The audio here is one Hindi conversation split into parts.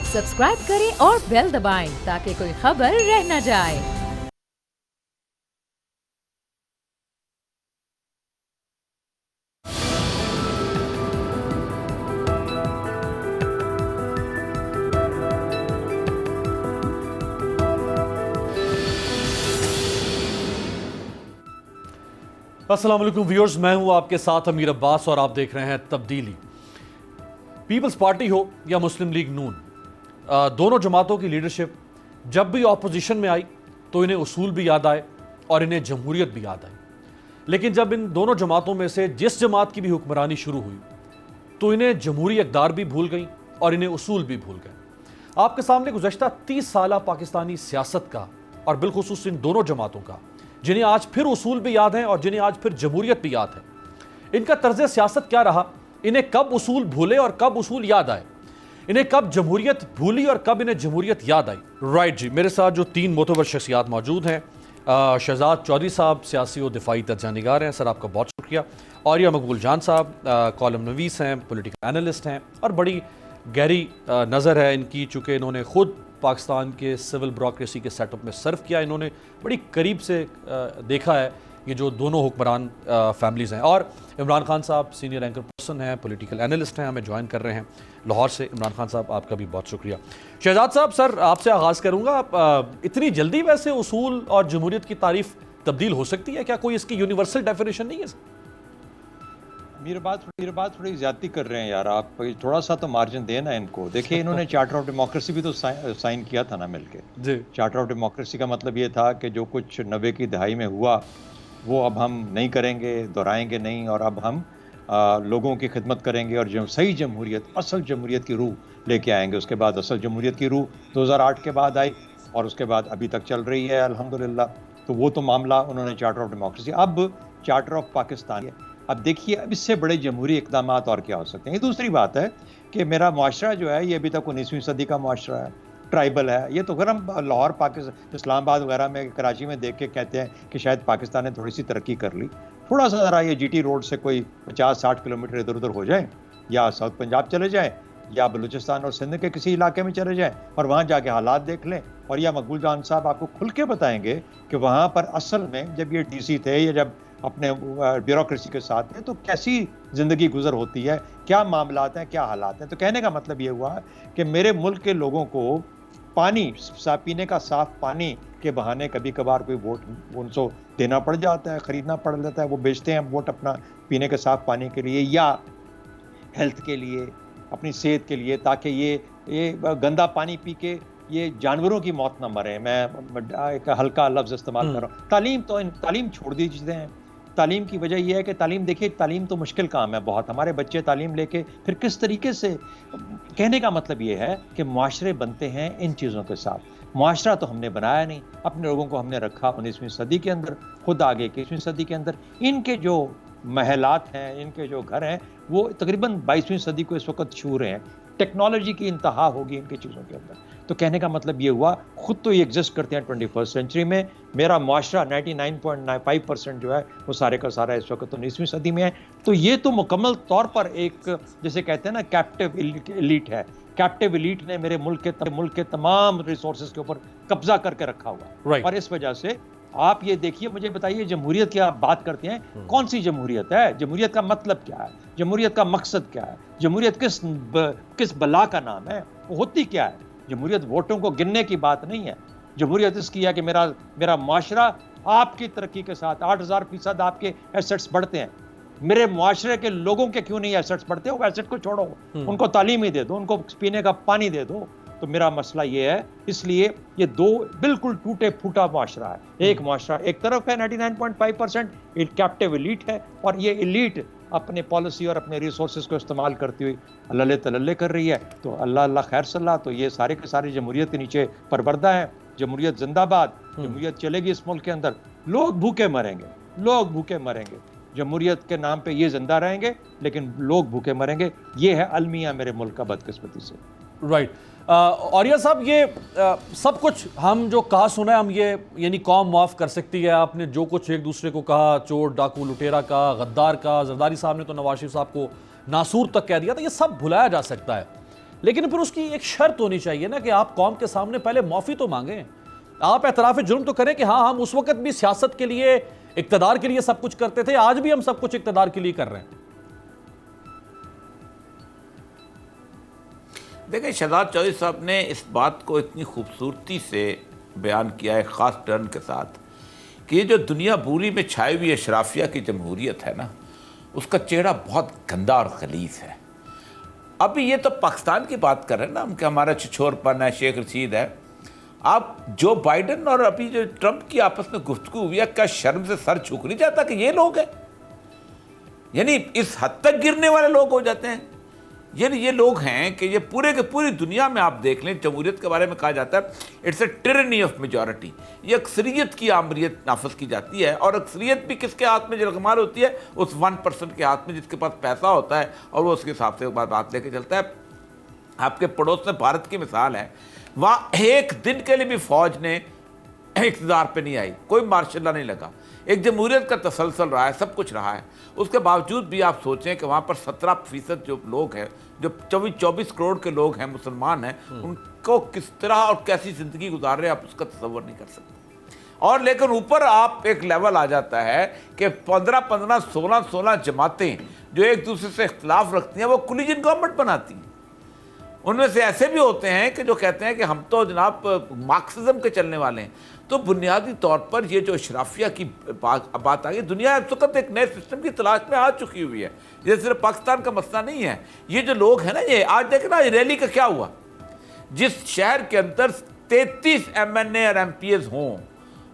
सब्सक्राइब करें और बेल दबाएं ताकि कोई खबर रह न जाए। अस्सलाम वालेकुम व्यूअर्स, मैं हूं आपके साथ अमीर अब्बास और आप देख रहे हैं तब्दीली। पीपल्स पार्टी हो या मुस्लिम लीग नून, दोनों जमातों की लीडरशिप जब भी ऑपोजिशन में आई तो इन्हें उसूल भी याद आए और इन्हें जमहूरियत भी याद आई। लेकिन जब इन दोनों जमातों में से जिस जमात की भी हुक्मरानी शुरू हुई तो इन्हें जमहूरी इक़दार भी भूल गई और इन्हें उसूल भी भूल गए। आपके सामने गुज़श्ता 30 साल पाकिस्तानी सियासत का और बिलखुसूस इन दोनों जमातों का, जिन्हें आज फिर उसूल भी याद हैं और जिन्हें आज फिर जमहूरियत भी याद है, इनका तर्ज सियासत क्या रहा, इन्हें कब उसूल भूले और कब उसूल याद आए, इन्हें कब जमहूरियत भूली और कब इन्हें जमहूरियत याद आई। राइट जी, मेरे साथ जो 3 मोतबर शख्सियात मौजूद हैं, शहजाद चौधरी साहब सियासी और दिफाई तर्जनिगार हैं, सर आपका बहुत शुक्रिया। औरिया मकबूल जान साहब कॉलम नवीस हैं, पॉलिटिकल एनालिस्ट हैं और बड़ी गहरी नज़र है इनकी, चूँकि इन्होंने खुद पाकिस्तान के सिविल ब्यूरोक्रेसी के सेटअप में सर्व किया, इन्होंने बड़ी करीब से देखा है ये जो दोनों हुक्मरान फैमिलीज़ हैं। और इमरान खान साहब सीनियर एंकर पर्सन हैं, पॉलिटिकल एनालिस्ट हैं, हमें ज्वाइन कर रहे हैं लाहौर से। इमरान खान साहब आपका भी बहुत शुक्रिया। शहजाद साहब, सर आपसे आगाज़ करूँगा। आप इतनी जल्दी वैसे उसूल और जमहूरियत की तारीफ तब्दील हो सकती है क्या? कोई इसकी यूनिवर्सल डेफिनेशन नहीं है? मेरी बात थोड़ी ज्यादती कर रहे हैं यार आप, थोड़ा सा तो मार्जिन देना इनको। देखिए इन्होंने चार्टर ऑफ डेमोक्रेसी भी तो साइन किया था ना मिलके जी। चार्टर ऑफ डेमोक्रेसी का मतलब ये था कि जो कुछ 90 की दहाई में हुआ वो अब हम नहीं करेंगे, दोहराएंगे नहीं, और अब हम लोगों की खिदमत करेंगे और जो सही जमहूरियत, असल जमहूरियत की रूह लेके आएंगे। उसके बाद असल जमहूरियत की रूह 2008 के बाद आई और उसके बाद अभी तक चल रही है अल्हम्दुलिल्लाह। तो वो तो मामला उन्होंने चार्टर ऑफ डेमोक्रेसी, अब चार्टर ऑफ पाकिस्तान है। अब देखिए अब इससे बड़े जमहूरी इक़दाम और क्या हो सकते हैं। ये दूसरी बात है कि मेरा मुआशरा जो है ये अभी तक 19वीं सदी का मुआशरा है, ट्राइबल है। ये तो अगर हम लाहौर, पाकिस्तान, इस्लामाबाद वगैरह में, कराची में देख के कहते हैं कि शायद पाकिस्तान ने थोड़ी सी तरक्की कर ली, थोड़ा सा ज़रा ये GT रोड से कोई 50-60 किलोमीटर इधर उधर हो जाए, या साउथ पंजाब चले जाएँ, या बलूचिस्तान और सिंध के किसी इलाके में चले जाएँ और वहाँ जाके हालात देख लें। और या मकबूल जान साहब आपको खुल के बताएंगे कि वहाँ पर असल में जब ये DC थे या जब अपने ब्यूरोक्रेसी के साथ है तो कैसी ज़िंदगी गुजर होती है, क्या मामलात हैं, क्या हालात हैं। तो कहने का मतलब ये हुआ कि मेरे मुल्क के लोगों को पानी, पीने का साफ पानी के बहाने कभी कभार कोई वोट उनको देना पड़ जाता है, ख़रीदना पड़ जाता है। वो बेचते हैं वोट अपना पीने के साफ पानी के लिए या हेल्थ के लिए, अपनी सेहत के लिए, ताकि ये गंदा पानी पी के ये जानवरों की मौत ना मरे। मैं एक हल्का लफ्ज़ इस्तेमाल कर रहा हूँ। तालीम छोड़ दीजिए हैं। तालीम की वजह यह है कि तालीम, देखिए तालीम तो मुश्किल काम है बहुत। हमारे बच्चे तालीम लेके फिर किस तरीके से, कहने का मतलब ये है कि मुआशरे बनते हैं इन चीज़ों के साथ। मुआशरा तो हमने बनाया नहीं, अपने लोगों को हमने रखा 19वीं सदी के अंदर, खुद आगे 21वीं सदी के अंदर। इनके जो महलात हैं, इनके जो घर हैं, वो तकरीबन 22वीं सदी को इस वक्त छू रहे हैं। टेक्नोलॉजी की इंतहा होगी इनकी चीज़ों के अंदर। तो कहने का मतलब ये हुआ, खुद तो ये एग्जिस्ट करते हैं 21st सेंचुरी में। मेरा मुआशरा 99.95% जो है वो सारे का सारा इस वक्त तो 19वीं सदी में है। तो ये तो मुकम्मल तौर पर एक, जैसे कहते हैं ना, कैप्टिव एलीट है। कैप्टिव एलीट ने मेरे मुल्क के तमाम रिसोर्सेज के ऊपर कब्जा करके रखा हुआ। और इस वजह से आप ये देखिए, मुझे बताइए जमहूरियत की आप बात करते हैं, कौन सी जमहूरियत है? जमहूरियत का मतलब क्या है? जमहूरियत का मकसद क्या है? जमहूरियत किस बला का नाम है? वो होती क्या है? जमहूरियत वोटों को गिनने की बात नहीं है। जमहूरियत इसकी है कि मेरा माशरा आपकी तरक्की के साथ 8000% आपके एसेट्स बढ़ते हैं। मेरे मुआशरे के लोगों के क्यों नहीं एसेट्स बढ़ते? वो एसेट को छोड़ो, उनको तालीम ही दे दो, उनको पीने का पानी दे दो। तो मेरा मसला ये है, इसलिए ये दो बिल्कुल टूटे फूटा मुआशरा है। एक मुआशरा एक तरफ है 99.5% एक कैप्टिव एलीट है, और ये एलीट अपने पॉलिसी और अपने रिसोर्सेज को इस्तेमाल करती हुई अल्लाह तल्ले कर रही है। तो अल्लाह खैर सल्ला। तो ये सारे के सारे जमहूरियत के नीचे परवरदा है। जमहूरियत जिंदाबाद, जमहूरियत चलेगी इस मुल्क के अंदर। लोग भूखे मरेंगे, जमहूरियत के नाम पे ये जिंदा रहेंगे लेकिन लोग भूखे मरेंगे। ये है अलमिया मेरे मुल्क का बदकिस्मती से। राइट। औरिया साहब, ये सब कुछ हम जो कहा सुना है, हम ये यानी कौम माफ़ कर सकती है। आपने जो कुछ एक दूसरे को कहा, चोर डाकू लुटेरा का, गद्दार का, जरदारी साहब ने तो नवाज शरीफ साहब को नासूर तक कह दिया था, ये सब भुलाया जा सकता है। लेकिन फिर उसकी एक शर्त होनी चाहिए ना कि आप कौम के सामने पहले माफ़ी तो मांगें, आप एतराफ़ जुर्म तो करें कि हाँ हम उस वक्त भी सियासत के लिए, इक़्तिदार के लिए सब कुछ करते थे, आज भी हम सब कुछ इक़्तिदार के लिए कर रहे हैं। देखिए, शहजाद चौधरी साहब ने इस बात को इतनी खूबसूरती से बयान किया है, ख़ास टर्न के साथ, कि ये जो दुनिया पूरी में छाई हुई अशराफिया की जमहूरियत है ना, उसका चेहरा बहुत गंदा और गलीज़ है। अभी ये तो पाकिस्तान की बात कर रहे हैं ना हम, कि हमारा छिछोरपन है, शेख रशीद है। आप जो बाइडन और अभी जो ट्रंप की आपस में गुफ्तगू हुई है, क्या शर्म से सर झुक नहीं जाता कि ये लोग हैं? यानी इस हद तक गिरने वाले लोग हो जाते हैं। यानी ये लोग हैं कि ये पूरे के पूरी दुनिया में आप देख लें, जमहूरियत के बारे में कहा जाता है it's a tyranny of majority. ये अक्सरियत की आमरीत नाफज की जाती है, और अक्सरियत भी किसके हाथ में जलगमाल होती है? उस 1% के हाथ में जिसके पास पैसा होता है और वो उसके हिसाब से बात लेके चलता है। आपके पड़ोस में भारत की मिसाल है, वहाँ एक दिन के लिए भी फौज ने इक़्तिदार पे नहीं आई, कोई मार्शल लॉ नहीं लगा, एक जमहूरियत का तसलसल रहा है, सब कुछ रहा है। उसके बावजूद भी आप सोचें कि वहाँ पर 17% जो लोग हैं, जो 24 करोड़ के लोग हैं, मुसलमान हैं, उनको किस तरह और कैसी ज़िंदगी गुजार रहे हैं, आप उसका तसव्वुर नहीं कर सकते। और लेकिन ऊपर आप एक लेवल आ जाता है कि 15-15, 16-16 जमातें जो एक दूसरे से इख्तलाफ रखती हैं, वो कोलिजन गवर्नमेंट बनाती हैं। उनमें से ऐसे भी होते हैं कि जो कहते हैं कि हम तो जनाब मार्क्सिज्म के चलने वाले हैं। तो बुनियादी तौर पर ये जो अशराफिया की बात आ गई, दुनिया इस वक्त एक नए सिस्टम की तलाश में आ चुकी हुई है। ये सिर्फ पाकिस्तान का मसला नहीं है। ये जो लोग हैं ना, ये आज देखें ना, रैली का क्या हुआ, जिस शहर के अंदर 33 MNA और MPs हों,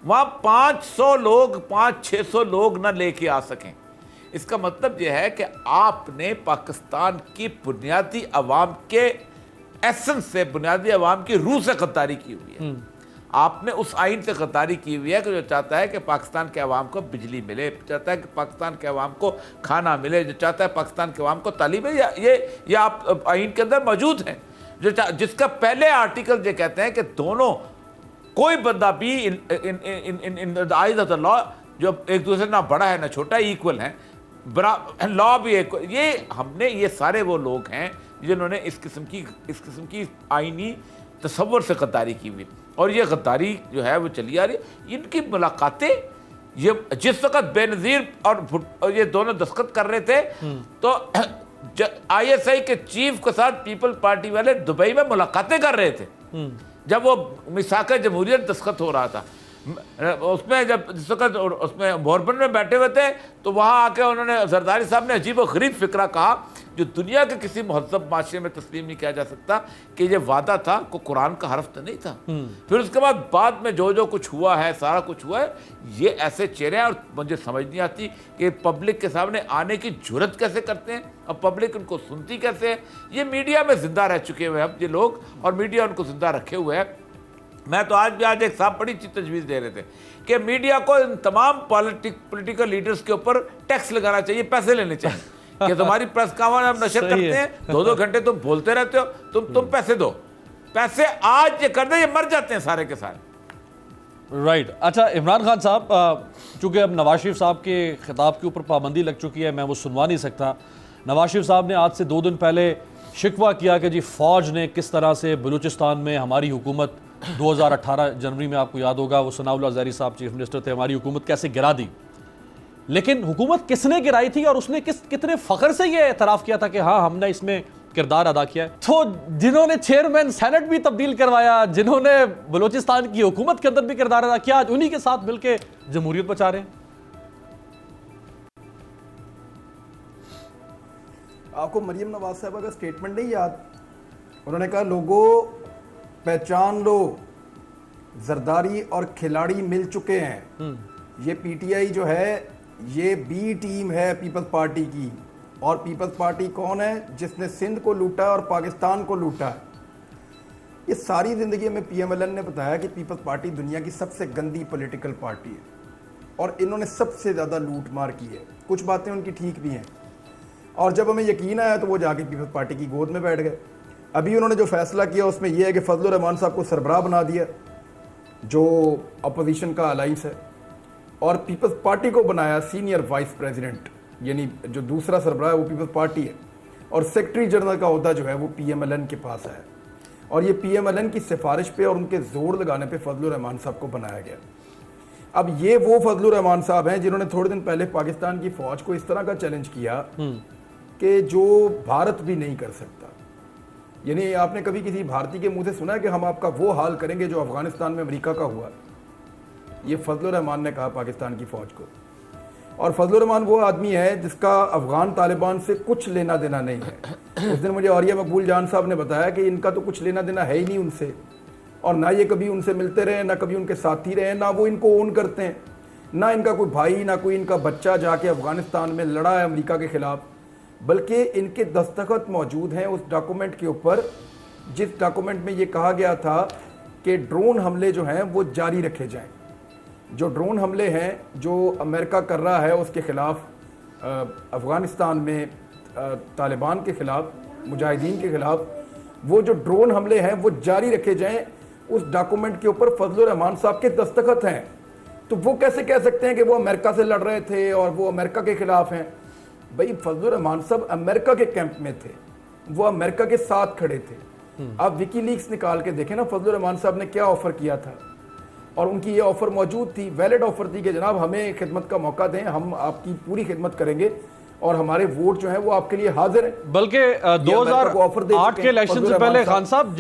वहाँ 500 लोग, 500-600 लोग ना लेके आ सकें। इसका मतलब यह है कि आपने पाकिस्तान की बुनियादी अवाम के एसेंस से, बुनियादी अवाम की रूह से गद्दारी की हुई है। आपने उस आइन से गद्दारी की हुई है कि जो चाहता है कि पाकिस्तान के अवाम को बिजली मिले, चाहता है कि पाकिस्तान के अवाम को खाना मिले, जो चाहता है पाकिस्तान के अवाम को तालीम मिले। ये आप आइन के अंदर मौजूद हैं, जिसका पहले आर्टिकल ये कहते हैं कि दोनों, कोई बंदा भी in the eyes of the law, जो एक दूसरे ना बड़ा है ना छोटा, इक्वल है, लॉ भी एक। ये हमने, ये सारे वो लोग हैं जिन्होंने इस किस्म की आइनी तसव्वुर से गद्दारी की हुई, और ये गद्दारी जो है वो चली आ रही। इनकी मुलाकातें, ये जिस वक्त बेनज़ीर और ये दोनों दस्तखत कर रहे थे, तो ISI के चीफ के साथ पीपल पार्टी वाले दुबई में मुलाकातें कर रहे थे, जब वो मिसाक़ जमहूरियत दस्तखत हो रहा था। उसमें जब जिस वक्त उसमें बोरबन में बैठे हुए थे, तो वहाँ आके उन्होंने, जरदारी साहब ने अजीब व गरीब फिक्रा कहा, जो दुनिया के किसी महज़ब माशरे में तस्लीम नहीं किया जा सकता, कि ये वादा था, को कुरान का हरफ तो नहीं था। फिर उसके बाद में जो कुछ हुआ है, सारा कुछ हुआ है, ये ऐसे चेहरे हैं। और मुझे समझ नहीं आती कि पब्लिक के सामने आने की जुर्रत कैसे करते हैं, और पब्लिक उनको सुनती कैसे है। ये मीडिया में ज़िंदा रह चुके हुए हैं अब ये लोग, और मीडिया उनको ज़िंदा रखे हुए है। मैं तो आज एक साहब बड़ी अच्छी तजवीज़ दे रहे थे कि मीडिया को इन तमाम पॉलिटिकल लीडर्स के ऊपर टैक्स लगाना चाहिए, पैसे लेने चाहिए कि तुम्हारी प्रेस कॉन्फ्रेंस आप नशर करते हैं, 2-2 घंटे तुम बोलते रहते हो, तुम पैसे दो, पैसे आज ये कर दे, ये मर जाते हैं सारे के सारे। राइट। अच्छा, इमरान खान साहब, चूँकि अब नवाज शरीफ साहब के खिताब के ऊपर पाबंदी लग चुकी है, मैं वो सुनवा नहीं सकता। नवाज शरीफ साहब ने आज से 2 दिन पहले शिकवा किया कि जी फ़ौज ने किस तरह से बलूचिस्तान में हमारी हुकूमत 2018 जनवरी में, आपको याद होगा, वो सनाउल्लाह ज़हरी साहब चीफ मिनिस्टर थे, हमारी हुकूमत कैसे गिरा दी। लेकिन हुकूमत किसने गिराई थी और उसने कितने फ़ख्र से ये एतराफ़ किया था कि हाँ हमने इसमें किरदार अदा किया है। तो जिन्होंने चेयरमैन सेनेट भी तब्दील करवाया, जिन्होंने बलूचिस्तान की हुकूमत के अंदर भी किरदार अदा किया, आज उन्हीं के साथ मिलकर जमहूरियत बचा रहे हैं। आपको मरियम नवाज साहब का स्टेटमेंट नहीं याद? उन्होंने कहा लोगों पहचान लो, जरदारी और खिलाड़ी मिल चुके हैं। ये पीटीआई जो है ये बी टीम है पीपल्स पार्टी की, और पीपल्स पार्टी कौन है? जिसने सिंध को लूटा और पाकिस्तान को लूटा है। ये सारी ज़िंदगी में पीएमएलएन ने बताया कि पीपल्स पार्टी दुनिया की सबसे गंदी पॉलिटिकल पार्टी है, और इन्होंने सबसे ज़्यादा लूट मार की है। कुछ बातें उनकी ठीक भी हैं, और जब हमें यकीन आया तो वो जाके पीपल्स पार्टी की गोद में बैठ गए। अभी उन्होंने जो फैसला किया उसमें यह है कि फजलुर रहमान साहब को सरबराह बना दिया, जो अपोजिशन का अलाइंस है, और पीपल्स पार्टी को बनाया सीनियर वाइस प्रेसिडेंट, यानी जो दूसरा सरबराह है वो पीपल्स पार्टी है। और सेक्रेटरी जनरल का ओहदा जो है वो PMLN के पास है, और ये PMLN की सिफारिश पे और उनके जोर लगाने पे फजलुर रहमान साहब को बनाया गया। अब ये वो फजलुर रहमान साहब हैं जिन्होंने थोड़े दिन पहले पाकिस्तान की फौज को इस तरह का चैलेंज किया कि जो भारत भी नहीं कर सकता। यानी आपने कभी किसी भारतीय के मुंह से सुना है कि हम आपका वो हाल करेंगे जो अफगानिस्तान में अमेरिका का हुआ? ये फजलुर रहमान ने कहा पाकिस्तान की फौज को। और फजलुर रहमान वो आदमी है जिसका अफगान तालिबान से कुछ लेना देना नहीं है। उस दिन मुझे औरिया मकबूल जान साहब ने बताया कि इनका तो कुछ लेना देना है ही नहीं उनसे, और ना ये कभी उनसे मिलते रहे, ना कभी उनके साथी रहे, ना वो इनको ओन करते हैं, ना इनका कोई भाई, ना कोई इनका बच्चा जाके अफगानिस्तान में लड़ा है अमेरिका के खिलाफ, बल्कि इनके दस्तखत मौजूद हैं उस डॉक्यूमेंट के ऊपर जिस डॉक्यूमेंट में ये कहा गया था कि ड्रोन हमले जो हैं वो जारी रखे जाएं। जो ड्रोन हमले हैं जो अमेरिका कर रहा है उसके खिलाफ अफ़गानिस्तान में तालिबान के खिलाफ, मुजाहिदीन के खिलाफ, वो जो ड्रोन हमले हैं वो जारी रखे जाएं। उस डॉक्यूमेंट के ऊपर फजलुर रहमान साहब के दस्तखत हैं। तो वो कैसे कह सकते हैं कि वो अमेरिका से लड़ रहे थे और वो अमेरिका के खिलाफ हैं? भाई फजलुर रहमान साहब अमेरिका के कैंप में थे, वो अमेरिका के साथ खड़े थे। आप विकीलीक्स निकाल के देखें ना, फजलुर रहमान साहब ने क्या ऑफर किया था, और उनकी ये ऑफर मौजूद थी, वैलिड ऑफर थी कि जनाब हमें खिदमत का मौका दें, हम आपकी पूरी खिदमत करेंगे और हमारे वोट जो है वो आपके लिए हाजिर हैं। बल्कि 2008 के इलेक्शन से पहले खान साहब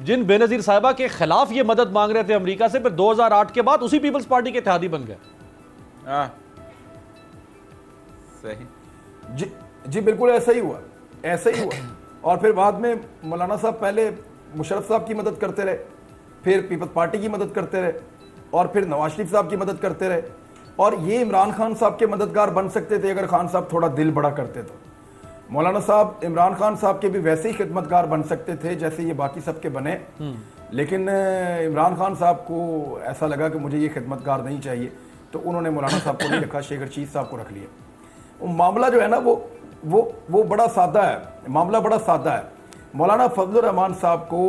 जिन बेनजीर साहिबा के खिलाफ ये मदद मांग रहे थे अमेरिका से, फिर 2008 के बाद उसी पीपल्स पार्टी के इत्तेहादी बन गए। सही जी बिल्कुल ऐसा ही हुआ, ऐसा ही हुआ। और फिर बाद में मौलाना साहब पहले मुशर्रफ साहब की मदद करते रहे, फिर पीपल्स पार्टी की मदद करते रहे, और फिर नवाज शरीफ साहब की मदद करते रहे, और ये इमरान खान साहब के मददगार बन सकते थे अगर खान साहब थोड़ा दिल बड़ा करते तो। मौलाना साहब इमरान खान साहब के भी वैसे ही खिदमतगार बन सकते थे जैसे ये बाकी सबके बने, लेकिन इमरान खान साहब को ऐसा लगा कि मुझे ये खिदमतगार नहीं चाहिए, तो उन्होंने मौलाना साहब को नहीं रखा, शेख रशीद साहब को रख लिया। वो मामला जो है ना वो बड़ा सादा है, मामला बड़ा सादा है। मौलाना फजलुर रहमान साहब को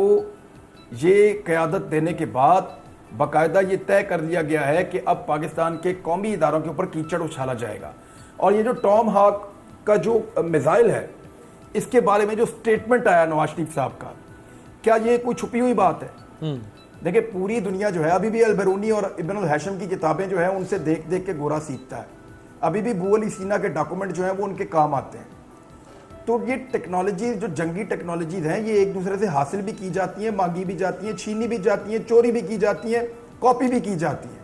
ये क़यादत देने के बाद बाकायदा ये तय कर लिया गया है कि अब पाकिस्तान के कौमी इदारों के ऊपर कीचड़ उछाला जाएगा। और ये जो टॉम हॉक का जो मिसाइल है, इसके बारे में जो स्टेटमेंट आया नवाज शरीफ साहब का, क्या ये कोई छुपी हुई बात है? देखिए पूरी दुनिया जो है अभी भी अल-बरूनी और इब्न अल-हैशम की किताबें जो है उनसे देख देख के गोरा सीखता है। अभी भी बू अली सीना के डॉक्यूमेंट जो है वो उनके काम आते हैं। तो ये टेक्नोलॉजी जो जंगी टेक्नोलॉजीज हैं ये एक दूसरे से हासिल भी की जाती हैं, मांगी भी जाती हैं, छीनी भी जाती हैं, चोरी भी की जाती हैं, कॉपी भी की जाती है।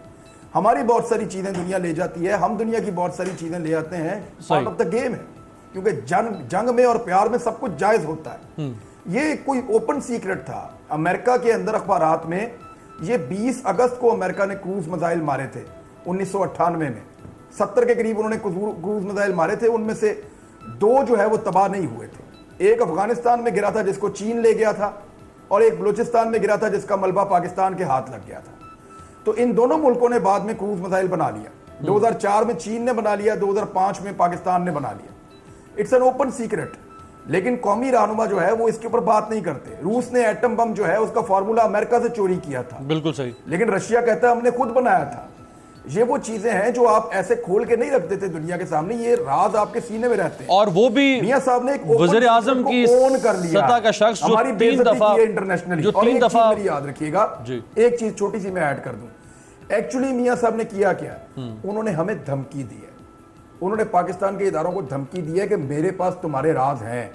हमारी बहुत सारी चीज़ें दुनिया ले जाती है, हम दुनिया की बहुत सारी चीज़ें ले आते हैं। पार्ट ऑफ द गेम है, क्योंकि जंग में और प्यार में सब कुछ जायज़ होता है। ये कोई ओपन सीक्रेट था अमेरिका के अंदर अखबारात में। ये 20 अगस्त को अमेरिका ने क्रूज मिसाइल मारे थे 1998 में, 70 के करीब उन्होंने क्रूज मिसाइल मारे थे, उनमें से 2 जो है वो तबाह नहीं हुए थे। एक अफगानिस्तान में गिरा था जिसको चीन ले गया था, और एक बलूचिस्तान में गिरा था जिसका मलबा पाकिस्तान के हाथ लग गया था। तो इन दोनों मुल्कों ने बाद में क्रूज मिसाइल बना लिया। 2004 में चीन ने बना लिया, 2005 में पाकिस्तान ने बना लिया। It's an open secret. लेकिन कौमी रहनुमा जो है वो इसके ऊपर बात नहीं करते। रूस ने एटम बम जो है उसका फार्मूला अमेरिका से चोरी किया था, बिल्कुल सही, लेकिन रशिया कहता है हमने खुद बनाया था। ये वो चीजें हैं जो आप ऐसे खोल के नहीं रख देते दुनिया के सामने, ये राज आपके सीने में रहते हैं। और वो भी मियां साहब ने एक वज़ीर आज़म की ओन कर लिया, सत्ता का शख्स हमारी जो 3 दफा इंटरनेशनली। और एक चीज मेरी याद रखिएगा, एक चीज छोटी सी मैं ऐड कर दूं। एक्चुअली मियां साहब ने किया क्या, उन्होंने हमें धमकी दी है। उन्होंने पाकिस्तान के इदारों को धमकी दी है कि मेरे पास तुम्हारे राज हैं,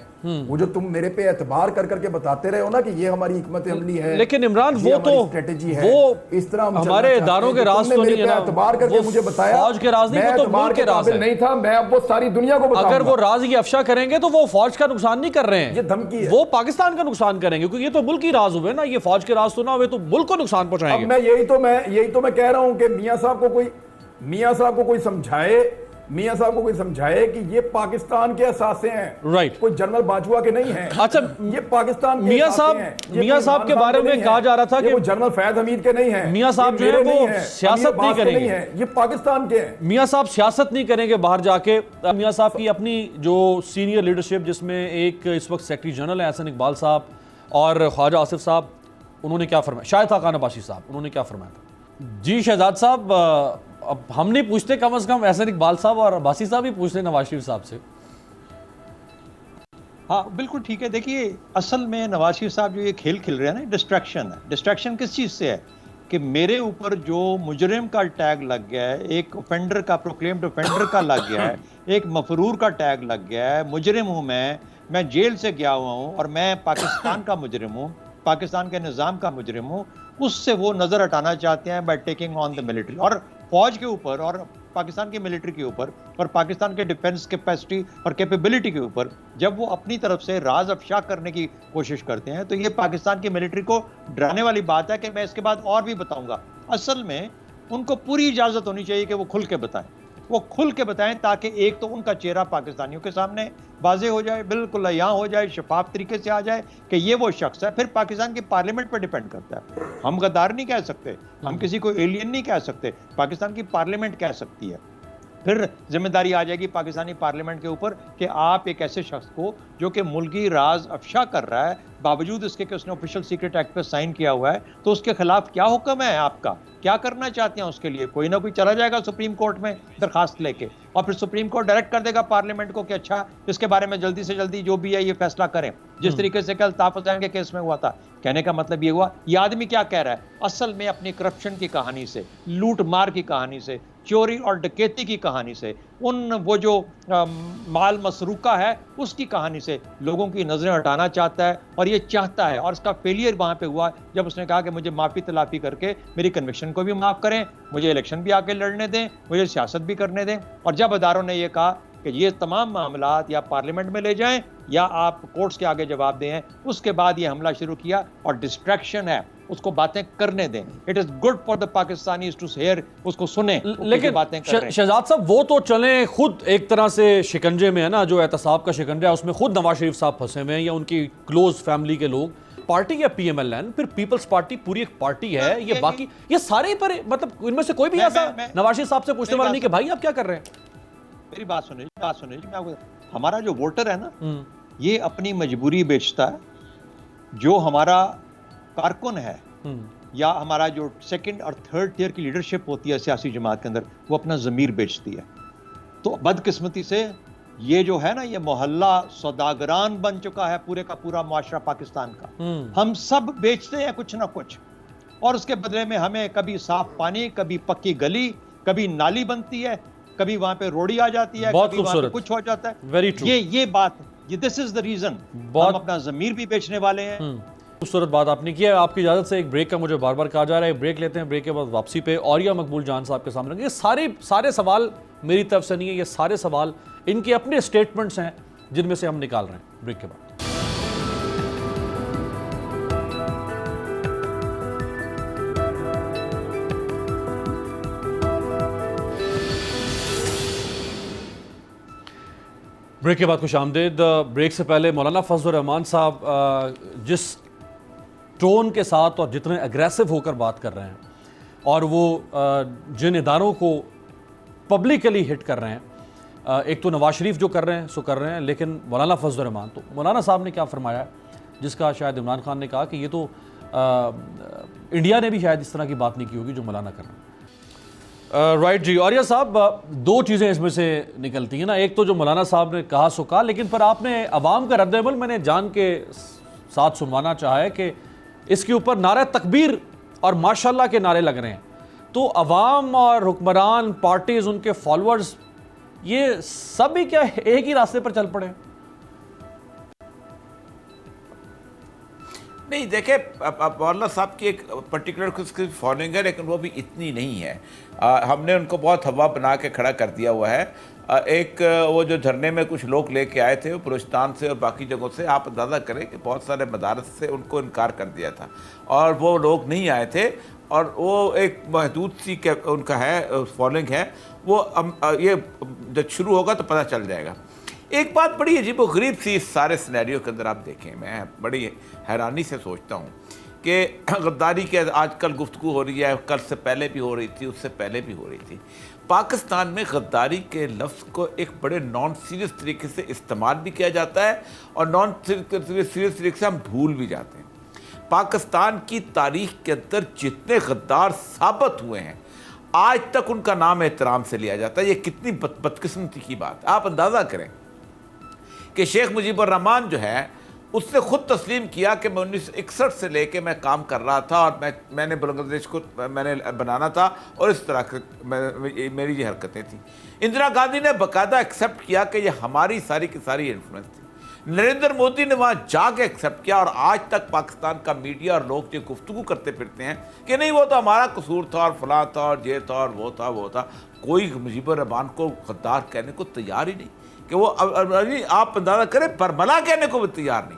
वो जो तुम मेरे पे एतबार कर करके बताते रहे हो ना कि ये हमारी हिकमत अमली है, लेकिन इमरान वो तो स्ट्रेटेजी है, वो इस तरह हमारे इदारों के राज तो नहीं है ना, एतबार करके मुझे बताया फौज के राज नहीं, वो तो मुल्क के राज है। नहीं था, मैं अब वो सारी दुनिया को बताऊंगा। अगर वो राज की अफशा करेंगे तो वो फौज का नुकसान नहीं कर रहे हैं, ये धमकी है, वो पाकिस्तान का नुकसान करेंगे, क्योंकि ये तो मुल्क की राज हुए ना, ये फौज के राज तो ना हुए तो मुल्क को नुकसान पहुंचाएंगे। मैं यही तो मैं कह रहा हूं कि मियां साहब को कोई समझाए कि ये पाकिस्तान के असासे हैं, राइट, कोई जनरल बाजवा के नहीं हैं। अच्छा, ये पाकिस्तान के मियां साहब के बारे में कहा जा रहा था कि वो जनरल फैज हमीद के नहीं हैं, मियां साहब जो है वो सियासत नहीं करेंगे, ये पाकिस्तान के हैं। मियां साहब सियासत नहीं करेंगे बाहर जाके। मियां साहब की अपनी जो सीनियर लीडरशिप, जिसमें एक इस वक्त सेक्रेटरी जनरल है एहसन इकबाल साहब और ख्वाजा आसिफ साहब, उन्होंने क्या फरमाया, शायद खान अब्बासी साहब, उन्होंने क्या फरमाया था? जी शहजाद साहब, अब हम नहीं पूछते, कम से कम एहसन इकबाल साहब और अब्बासी साहब ही पूछते नवाज शरीफ साहब से। हाँ बिल्कुल ठीक है। देखिए असल में नवाज शरीफ साहब जो ये खेल खेल रहे हैं ना, डिस्ट्रैक्शन है। डिस्ट्रैक्शन किस चीज़ से है कि मेरे ऊपर जो मुजरिम का टैग लग गया है, एक ऑफेंडर का, प्रोक्लेम्ड ऑफेंडर का लग गया है, एक मफरूर का टैग लग गया है, मुजरिम हूँ मैं जेल से गया हुआ हूँ और मैं पाकिस्तान का मुजरिम हूँ, पाकिस्तान के निज़ाम का मुजरिम हूँ, उससे वो नज़र हटाना चाहते हैं by taking on the military. और फौज के ऊपर और पाकिस्तान की मिलिट्री के ऊपर और पाकिस्तान के डिफेंस कैपेसिटी और कैपेबिलिटी के ऊपर जब वो अपनी तरफ से राज अफशा करने की कोशिश करते हैं, तो ये पाकिस्तान की मिलिट्री को डराने वाली बात है कि मैं इसके बाद और भी बताऊंगा। असल में उनको पूरी इजाज़त होनी चाहिए कि वो खुल के बताएं, वो खुल के बताएं, ताकि एक तो उनका चेहरा पाकिस्तानियों के सामने वाज़ेह हो जाए, बिल्कुल यहाँ हो जाए, शफाफ तरीके से आ जाए कि ये वो शख्स है। फिर पाकिस्तान की पार्लियामेंट पर डिपेंड करता है। हम गद्दार नहीं कह सकते, हम किसी को एलियन नहीं कह सकते, पाकिस्तान की पार्लियामेंट कह सकती है। फिर जिम्मेदारी आ जाएगी पाकिस्तानी पार्लियामेंट के ऊपर कि आप एक ऐसे शख्स को जो कि मुल्की राज अफशा कर रहा है, बावजूद इसके कि उसने ऑफिशियल सीक्रेट एक्ट पर साइन किया हुआ है, तो उसके खिलाफ क्या हुक्म है आपका, क्या करना चाहते हैं उसके लिए। कोई ना कोई चला जाएगा सुप्रीम कोर्ट में दरखास्त लेके और फिर सुप्रीम कोर्ट डायरेक्ट कर देगा पार्लियामेंट को कि अच्छा इसके बारे में जल्दी से जल्दी जो भी है ये फैसला करें, जिस तरीके से कल ताफ़ हुसैन के केस में हुआ था। कहने का मतलब ये हुआ, ये आदमी क्या कह रहा है, असल में अपनी करप्शन की कहानी से, लूट मार की कहानी से, चोरी और डकैती की कहानी से, उन वो जो माल मसरूका है उसकी कहानी से लोगों की नज़रें हटाना चाहता है। और ये चाहता है, और इसका फेलियर वहाँ पे हुआ जब उसने कहा कि मुझे माफ़ी तलाफ़ी करके मेरी कन्विक्शन को भी माफ़ करें, मुझे इलेक्शन भी आके लड़ने दें, मुझे सियासत भी करने दें। और जब अदारों ने ये कहा कि ये तमाम मामलात या पार्लियामेंट में ले जाएं या आप कोर्ट्स के आगे जवाब दें, उसके बाद ये हमला शुरू किया। और डिस्ट्रैक्शन है, उसको बातें करने दें। It is good for the Pakistanis to hear, उसको सुने। लेकिन बातें कर रहे हैं शहजाद साहब, वो तो चले खुद एक तरह से शिकंजे में है ना, जो एहतसाब का शिकंजा है उसमें खुद नवाज शरीफ साहब फंसे हुए हैं या उनकी क्लोज फैमिली के लोग। पार्टी या पीएमएलएन, फिर पीपल्स पार्टी पूरी एक पार्टी है, ये बाकी ये सारे पर, मतलब इनमें से कोई भी ऐसा नवाज शरीफ साहब से पूछने वाला नहीं कि भाई आप क्या कर रहे हैं। मेरी बात सुनिए, मैं आपको, हमारा जो वोटर है ना, ये अपनी मजबूरी बेचता है। जो हमारा कारकुन है या हमारा जो सेकंड और थर्ड टियर की लीडरशिप होती है सियासी जमात के अंदर, वो अपना ज़मीर बेचती है। तो बदकिस्मती से ये जो है ना, ये मोहल्ला सौदागरान बन चुका है पूरे का पूरा मुआशरा पाकिस्तान का। हम सब बेचते हैं कुछ ना कुछ, और उसके बदले में हमें कभी साफ पानी, कभी पक्की गली, कभी नाली बनती है, कभी वहां पे रोड़ी आ जाती है, कभी वहां पे कुछ हो जाता है। Very true. ये बात, ये दिस इज द रीजन। हम अपना ज़मीर भी बेचने वाले हैं। खूबसूरत बात आपने की है। आपकी इजाज़त से एक ब्रेक का मुझे बार बार कहा जा रहा है, ब्रेक लेते हैं, ब्रेक के बाद वापसी पे और या मकबूल जान साहब के सामने। ये सारे सवाल मेरी तरफ से नहीं है, ये सारे सवाल इनके अपने स्टेटमेंट्स हैं जिनमें से हम निकाल रहे हैं ब्रेक के बाद। ब्रेक के बाद खुश आमदेद। ब्रेक से पहले मौलाना फजल रहमान साहब जिस टोन के साथ और जितने एग्रेसिव होकर बात कर रहे हैं, और वो जिन इदारों को पब्लिकली हिट कर रहे हैं, एक तो नवाज शरीफ जो कर रहे हैं सो कर रहे हैं, लेकिन मौलाना फजल रहमान, तो मौलाना साहब ने क्या फरमाया, जिसका शायद इमरान खान ने कहा कि ये तो इंडिया ने भी शायद इस तरह की बात नहीं की होगी जो मौलाना कर रहे हैं। राइट जी। और यह साहब, दो चीज़ें इसमें से निकलती हैं ना, एक तो जो मौलाना साहब ने कहा सो कहा, लेकिन पर आपने अवाम का रद्द-ए-अमल मैंने जान के साथ सुनवाना चाहा है कि इसके ऊपर नारा तकबीर और माशाल्लाह के नारे लग रहे हैं। तो अवाम और हुक्मरान, पार्टीज, उनके फॉलोअर्स, ये सब ही क्या एक ही रास्ते पर चल पड़े? नहीं, देखे, अब मौलाना साहब की एक पर्टिकुलर उसकी फॉलोइंग है, लेकिन वो भी इतनी नहीं है। हमने उनको बहुत हवा बना के खड़ा कर दिया हुआ है। एक वो जो धरने में कुछ लोग लेके आए थे बलूचिस्तान से और बाकी जगहों से, आप अंदाज़ा करें कि बहुत सारे मदारस से उनको इनकार कर दिया था और वो लोग नहीं आए थे। और वो एक महदूद सी उनका है फॉलोइंग है। वो ये जब शुरू होगा तो पता चल जाएगा। एक बात बड़ी अजीब व गरीब सी इस सारे सिनेरियो के अंदर आप देखें, मैं बड़ी हैरानी से सोचता हूँ कि गद्दारी के आजकल गुफ्तगू हो रही है, कल से पहले भी हो रही थी, उससे पहले भी हो रही थी। पाकिस्तान में गद्दारी के लफ्ज़ को एक बड़े नॉन सीरियस तरीके से इस्तेमाल भी किया जाता है और नॉन सीरियस तरीके से हम भूल भी जाते हैं। पाकिस्तान की तारीख के अंदर जितने गद्दार साबित हुए हैं, आज तक उनका नाम एहतराम से लिया जाता है। ये कितनी बदकिस्मती की बात, आप अंदाज़ा करें कि शेख मुजीबुर रहमान जो है उसने खुद तस्लीम किया कि मैं 1961 से लेके मैं काम कर रहा था और मैंने बांग्लादेश को मैंने बनाना था और इस तरह के मेरी ये हरकतें थी। इंदिरा गांधी ने बाकायदा एक्सेप्ट किया कि ये हमारी सारी की सारी इन्फ्लुएंस थी। नरेंद्र मोदी ने वहाँ जाके एक्सेप्ट किया और आज तक पाकिस्तान का मीडिया और लोग जो गुफ्तगू करते फिरते हैं कि नहीं वो तो हमारा कसूर था और फलां था और ये था और वो था, कोई मुजीबुर रहमान को गद्दार कहने को तैयार ही नहीं कि वो आप अंदाजा करें बरमला कहने को भी तैयार नहीं।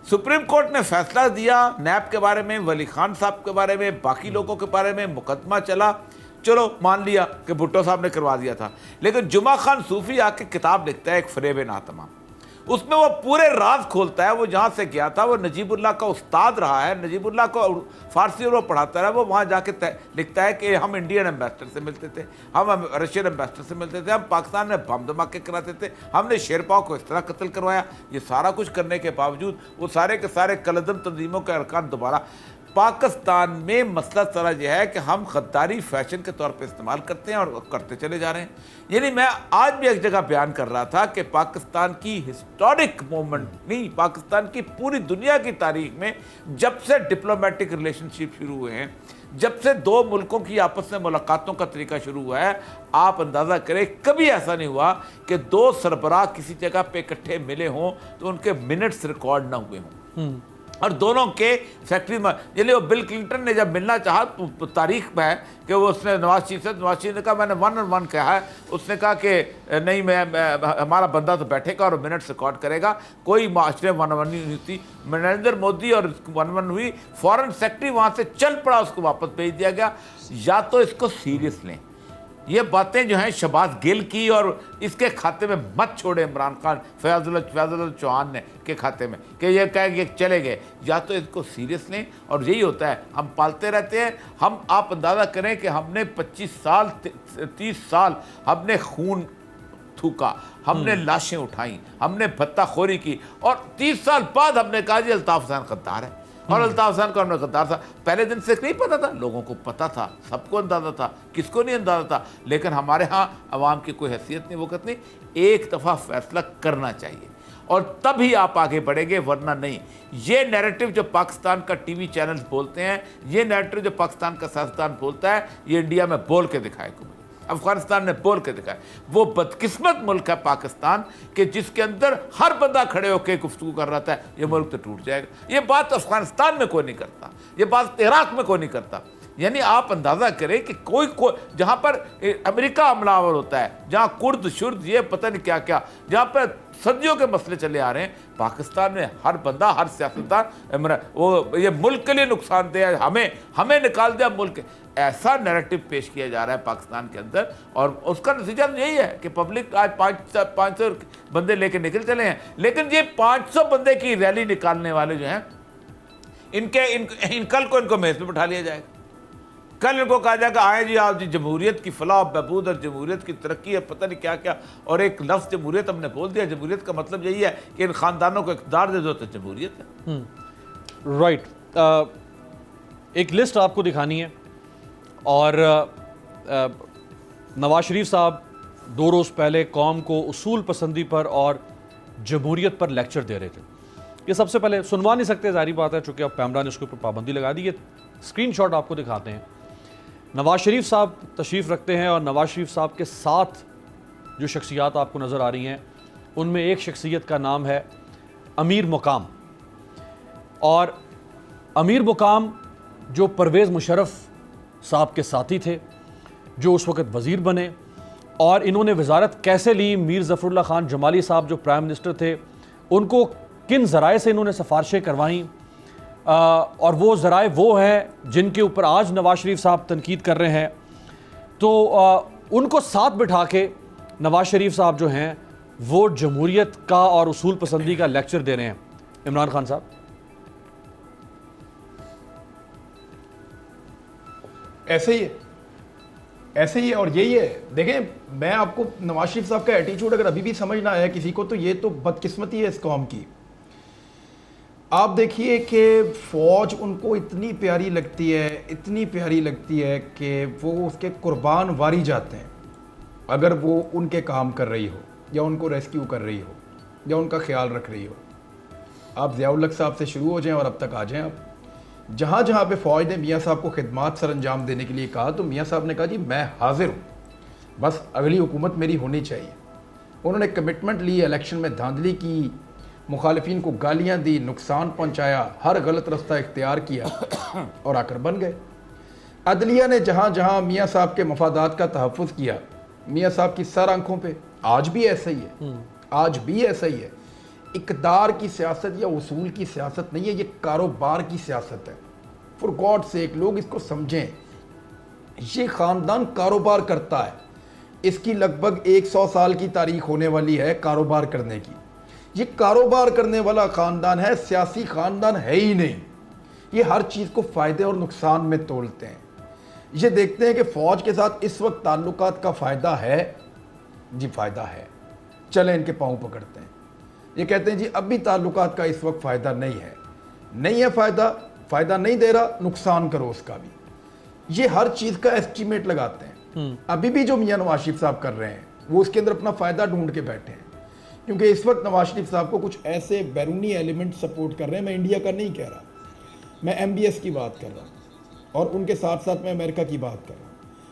सुप्रीम कोर्ट ने फैसला दिया नैब के बारे में, वली खान साहब के बारे में, बाकी लोगों के बारे में मुकदमा चला, चलो मान लिया कि भुट्टो साहब ने करवा दिया था। लेकिन जुमा खान सूफी आके किताब लिखता है एक फरेब नातमा, उसमें वो पूरे राज खोलता है। वो जहाँ से गया था, वो नजीबुल्लाह का उस्ताद रहा है, नजीबुल्लाह को फारसी और वो पढ़ाता रहा। वो वहाँ जाके लिखता है कि हम इंडियन एम्बेसडर से मिलते थे, हम रशियन एम्बेसडर से मिलते थे, हम पाकिस्तान में बम धमाके कराते थे, हमने शेरपाओं को इस तरह कत्ल करवाया। ये सारा कुछ करने के बावजूद वो सारे के सारे कलदम तंजीमों के अरकान दोबारा पाकिस्तान में मसला सारा यह है कि हम गद्दारी फैशन के तौर पे इस्तेमाल करते हैं और करते चले जा रहे हैं। यानी मैं आज भी एक जगह बयान कर रहा था कि पाकिस्तान की हिस्टोरिक मोमेंट नहीं, पाकिस्तान की पूरी दुनिया की तारीख में जब से डिप्लोमेटिक रिलेशनशिप शुरू हुए हैं, जब से दो मुल्कों की आपस में मुलाकातों का तरीका शुरू हुआ है, आप अंदाज़ा करें कभी ऐसा नहीं हुआ कि दो सरबराह किसी जगह पे इकट्ठे मिले हों तो उनके मिनट्स रिकॉर्ड ना हुए हों और दोनों के फैक्ट्री में। चलिए वो बिल क्लिंटन ने जब मिलना चाहा तो तारीख में है कि वो उसने नवाज शरीफ ने कहा मैंने 1-on-1 कहा है, उसने कहा कि नहीं मैं हमारा बंदा तो बैठेगा और मिनट्स रिकॉर्ड करेगा, कोई माशरे 1-on-1 नहीं होती। नरेंद्र मोदी और 1-on-1 हुई, फॉरेन सेक्रेटरी वहाँ से चल पड़ा, उसको वापस भेज दिया गया। या तो इसको सीरियस लें, ये बातें जो हैं शहबाज गिल की और इसके खाते में मत छोड़े इमरान खान फयाजुल्लाह चौहान ने के खाते में कि ये कहेंगे चले गए। या तो इसको सीरियस लें और यही होता है, हम पालते रहते हैं। हम आप अंदाज़ा करें कि हमने 25 साल 30 साल हमने खून थूका, हमने लाशें उठाई, हमने भत्ताखोरी की और 30 साल बाद हमने कहा जी अल्ताफ़ हुसैन गद्दार है। और अल्ताफ़ हुसैन का हमने गद्दार था, पहले दिन से नहीं पता था, लोगों को पता था, सबको अंदाज़ा था, किसको नहीं अंदाज़ा था। लेकिन हमारे यहाँ अवाम की कोई हैसियत नहीं, वक़्त नहीं, एक दफ़ा फैसला करना चाहिए और तभी आप आगे बढ़ेंगे, वरना नहीं। ये नैरेटिव जो पाकिस्तान का टीवी चैनल्स बोलते हैं, ये नैरेटिव जो पाकिस्तान का सियासतदान बोलता है, ये इंडिया में बोल के दिखाएगा, अफगानिस्तान ने बोल के दिखाया। वो बदकिस्मत मुल्क है पाकिस्तान कि जिसके अंदर हर बंदा खड़े होकर गुफ्तगू कर रहा था ये मुल्क तो टूट जाएगा। ये बात अफगानिस्तान में कोई नहीं करता, ये बात इराक में कोई नहीं करता। यानी आप अंदाज़ा करें कि कोई जहाँ पर अमेरिका हमलावर होता है, जहाँ कुर्द शुर्द ये पता नहीं क्या क्या, जहाँ पर सदियों के मसले चले आ रहे हैं, पाकिस्तान में हर बंदा हर सियासतदान वो ये मुल्क के लिए नुकसानदेह है, हमें निकाल दिया मुल्क। ऐसा नैरेटिव पेश किया जा रहा है पाकिस्तान के अंदर और उसका नतीजा यही है कि पब्लिक आज 500 बंदे लेके निकल चले हैं। लेकिन ये 500 बंदे की रैली निकालने वाले जो हैं कल को इनको मेज पे बैठा लिया जाएगा, कल इनको कहा जाएगा आए जी आप जी जमहूरियत की फलाह बहबूद और जमहूरियत की तरक्की है, पता नहीं क्या क्या। और एक लफ्ज़ जमहूरियत हमने बोल दिया, जमहूरियत का मतलब यही है कि इन ख़ानदानों को इक़्तिदार दे दो तो जमहूरियत है। राइट, एक लिस्ट आपको दिखानी है और नवाज शरीफ साहब 2 रोज़ पहले कौम को उसूल पसंदी पर और जमहूरियत पर लेक्चर दे रहे थे। ये सबसे पहले सुनवा नहीं सकते, जारी बात है, चूँकि अब कैमरा ने उसके ऊपर पाबंदी लगा दी। ये स्क्रीनशॉट आपको दिखाते हैं। नवाज शरीफ साहब तशरीफ़ रखते हैं और नवाज शरीफ साहब के साथ जो शख्सियात आपको नज़र आ रही हैं उनमें एक शख्सियत का नाम है अमीर मुकाम। और अमीर मुकाम जो परवेज़ मुशर्रफ साहब के साथी थे, जो उस वक़्त वज़ीर बने, और इन्होंने वजारत कैसे ली, मीर ज़फ़रुल्लाह ख़ान जमाली साहब जो प्राइम मिनिस्टर थे उनको किन ज़राए से इन्होंने सिफारिशें करवाईं, और वो ज़राए वो हैं जिनके ऊपर आज नवाज शरीफ साहब तनकीद कर रहे हैं। तो उनको साथ बिठा के नवाज शरीफ साहब जो हैं वो जमहूरियत का और उसूल पसंदी का लेक्चर दे रहे हैं। इमरान खान साहब, ऐसे ही है और यही है। देखें, मैं आपको नवाज शरीफ साहब का एटीट्यूड अगर अभी भी समझ ना आया किसी को, तो ये तो बदकिस्मती है इस कौम की। आप देखिए कि फ़ौज उनको इतनी प्यारी लगती है कि वो उसके कुर्बान वारी जाते हैं अगर वो उनके काम कर रही हो या उनको रेस्क्यू कर रही हो। या उनका ख्याल रख रही हो। आप ज़ियाउल हक साहब से शुरू हो जाएं और अब तक आ जाएं आप। जहाँ जहाँ पे फ़ौज ने मियाँ साहब को खिदमात सर अंजाम देने के लिए कहा तो मियाँ साहब ने कहा जी मैं हाजिर हूँ, बस अगली हुकूमत मेरी होनी चाहिए। उन्होंने कमिटमेंट ली, इलेक्शन में धांधली की, मुखालिफिन को गालियाँ दी, नुकसान पहुँचाया, हर गलत रास्ता इख्तियार किया और आकर बन गए। अदलिया ने जहाँ जहाँ मियाँ साहब के मफादात का तहफ़्फ़ुज़ किया, मियाँ साहब की सर आंखों पे, आज भी ऐसा ही है, आज भी ऐसा ही है। इक़्तिदार की सियासत या उसूल की सियासत नहीं है, ये कारोबार की सियासत है। फॉर गॉड सेक लोग इसको समझें, ये ख़ानदान कारोबार करता है। इसकी लगभग 100 साल की तारीख होने वाली है कारोबार करने की। ये कारोबार करने वाला ख़ानदान है, सियासी ख़ानदान है ही नहीं। ये हर चीज़ को फ़ायदे और नुकसान में तोलते हैं। ये देखते हैं कि फ़ौज के साथ इस वक्त ताल्लुकात का फ़ायदा है, जी फ़ायदा है, चलें इनके पाँव पकड़ते हैं। ये कहते हैं जी अब भी ताल्लुकात का इस वक्त फ़ायदा नहीं है, नहीं है फ़ायदा नहीं दे रहा, नुकसान करो उसका भी। ये हर चीज़ का एस्टीमेट लगाते हैं। अभी भी जो मियाँ नवाज शरीफ साहब कर रहे हैं वो उसके अंदर अपना फ़ायदा ढूंढ के बैठे हैं, क्योंकि इस वक्त नवाज शरीफ साहब को कुछ ऐसे बैरूनी एलिमेंट सपोर्ट कर रहे हैं। मैं इंडिया का नहीं कह रहा, मैं MBS की बात कर रहा हूँ और उनके साथ साथ मैं अमेरिका की बात कर रहा हूँ।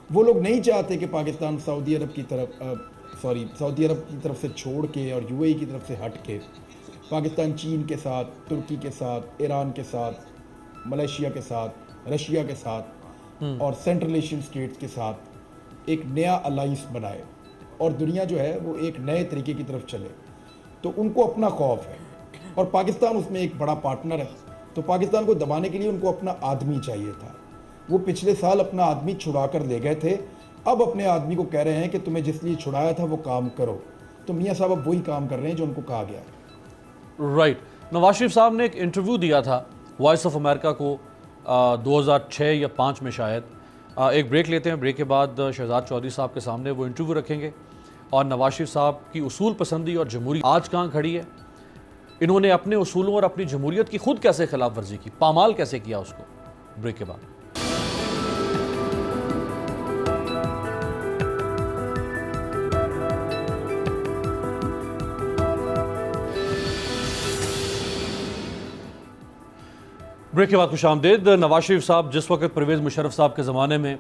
वो लोग नहीं चाहते कि पाकिस्तान सऊदी अरब की तरफ से छोड़ के और UAE की तरफ से हट के पाकिस्तान चीन के साथ, तुर्की के साथ, ईरान के साथ, मलेशिया के साथ, रशिया के साथ और सेंट्रल एशियन स्टेट्स के साथ एक नया अलाइंस बनाए और दुनिया जो है वो एक नए तरीके की तरफ चले। तो उनको अपना खौफ है और पाकिस्तान उसमें एक बड़ा पार्टनर है। तो पाकिस्तान को दबाने के लिए उनको अपना आदमी चाहिए था। वो पिछले साल अपना आदमी छुड़ा कर ले गए थे, अब अपने आदमी को कह रहे हैं कि तुम्हें जिस लिए छुड़ाया था वो काम करो। तो मियाँ साहब अब वही काम कर रहे हैं जो उनको कहा गया है। राइट। नवाज शरीफ साहब ने एक इंटरव्यू दिया था वॉइस ऑफ अमेरिका को 2006 या 5 में शायद। एक ब्रेक लेते हैं, ब्रेक के बाद शहजाद चौधरी साहब के सामने वो इंटरव्यू रखेंगे और नवाज शरीफ साहब की उसूल पसंदी और जमहूरी आज कहाँ खड़ी है, इन्होंने अपने उसूलों और अपनी जमहूरियत की खुद कैसे खिलाफ वर्जी की, पामाल कैसे किया उसको। ब्रेक के बाद ब्रेक के बाद खुशामदीद। नवाज शरीफ साहब जिस वक्त परवेज़ मुशर्रफ साहब के ज़माने में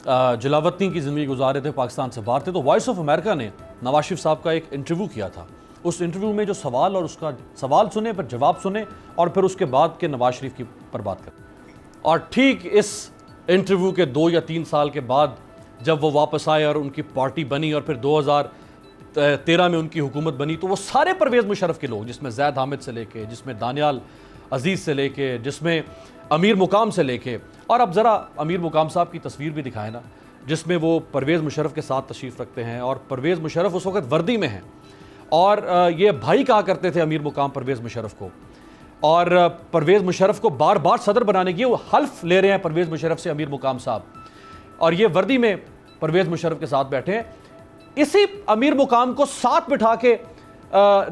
जलावतनी की ज़िंदगी गुजार रहे थे, पाकिस्तान से बाहर थे, तो वॉइस ऑफ अमेरिका ने नवाज शरीफ साहब का एक इंटरव्यू किया था। उस इंटरव्यू में जो सवाल और उसका सवाल सुने, फिर जवाब सुने और फिर उसके बाद के नवाज शरीफ की पर बात करें। और ठीक इस इंटरव्यू के 2 या 3 साल के बाद जब वो वापस आए और उनकी पार्टी बनी और फिर 2013 में उनकी हुकूमत बनी, तो वो सारे परवेज़ मुशर्रफ के लोग, जिसमें जैद हामिद से लेके, जिसमें दानियाल अजीज़ से लेके, जिसमें अमीर मुकाम से लेके, और अब ज़रा अमीर मुकाम साहब की तस्वीर भी दिखाए ना, जिसमें वो परवेज़ मुशर्रफ के साथ तशरीफ़ रखते हैं और परवेज़ मुशर्रफ उस वक्त वर्दी में हैं और ये भाई कहा करते थे अमीर मुकाम परवेज़ मुशर्रफ को। और परवेज़ मुशर्रफ को बार बार सदर बनाने की वो हल्फ ले रहे हैं परवेज़ मुशर्रफ से अमीर मुकाम साहब, और ये वर्दी में परवेज़ मुशर्रफ के साथ बैठे हैं। इसी अमीर मुकाम को साथ बिठा के